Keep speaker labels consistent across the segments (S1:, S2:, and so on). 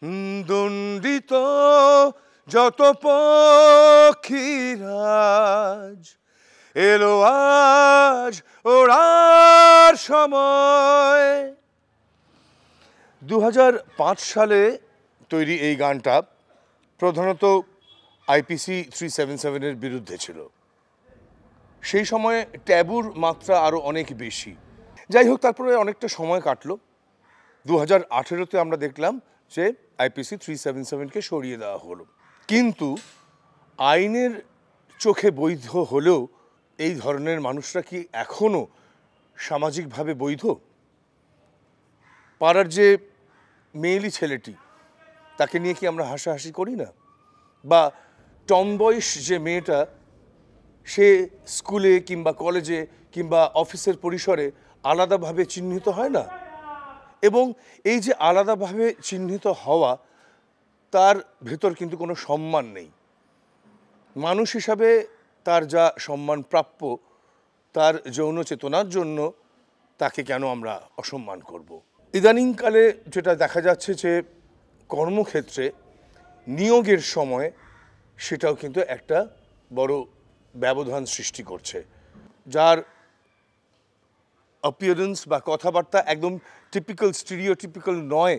S1: দণ্ডিত যত পক্ষীরাজ এলো আজ ওড়ার সময়। 2005 সালে তৈরি এই গানটা প্রধানত আইপিসি 377-এর বিরুদ্ধে ছিল। সেই সময়ে ট্যাবুর মাত্রা আরও অনেক বেশি। যাই হোক, তারপরে অনেকটা সময় কাটলো। 2018-তে আমরা দেখলাম যে আইপিসি 377-কে সরিয়ে দেওয়া হলো। কিন্তু আইনের চোখে বৈধ হলেও এই ধরনের মানুষরা কি এখনও সামাজিকভাবে বৈধ? পাড়ার যে মেয়েলি ছেলেটি, তাকে নিয়ে কি আমরা হাসাহাসি করি না? বা টমবয়স যে মেয়েটা, সে স্কুলে কিংবা কলেজে কিংবা অফিসের পরিসরে আলাদাভাবে চিহ্নিত হয় না? এবং এই যে আলাদাভাবে চিহ্নিত হওয়া, তার ভেতর কিন্তু কোনো সম্মান নেই। মানুষ হিসাবে তার যা সম্মান প্রাপ্য, তার যৌন চেতনার জন্য তাকে কেন আমরা অসম্মান করব? ইদানিংকালে যেটা দেখা যাচ্ছে যে কর্মক্ষেত্রে নিয়োগের সময় সেটাও কিন্তু একটা বড় ব্যবধান সৃষ্টি করছে। যার অ্যাপিয়ারেন্স বা কথাবার্তা একদম টিপিক্যাল স্টিরিওটিপিক্যাল নয়,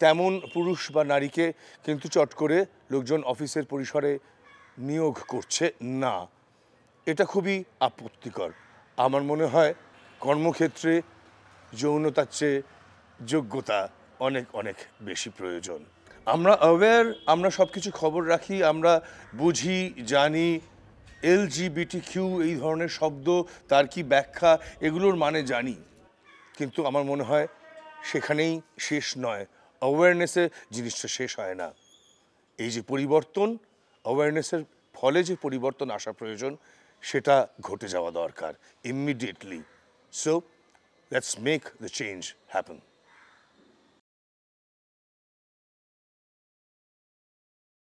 S1: তেমন পুরুষ বা নারীকে কিন্তু চট করে লোকজন অফিসের পরিসরে নিয়োগ করছে না। এটা খুবই আপত্তিকর। আমার মনে হয় কর্মক্ষেত্রে যৌনতার চেয়ে যোগ্যতা অনেক অনেক বেশি প্রয়োজন। আমরা অ্যাওয়্যার, আমরা সব কিছু খবর রাখি, আমরা বুঝি, জানি। LGBTQ এই ধরনের শব্দ, তার কি ব্যাখ্যা, এগুলোর মানে জানি। কিন্তু আমার মনে হয় সেখানেই শেষ নয়। অ্যাওয়ারনেসে জিনিসটা শেষ হয় না। এই যে পরিবর্তন, অ্যাওয়ারনেসের ফলে যে পরিবর্তন আসা প্রয়োজন, সেটা ঘটে যাওয়া দরকার immediately. So let's make the change happen.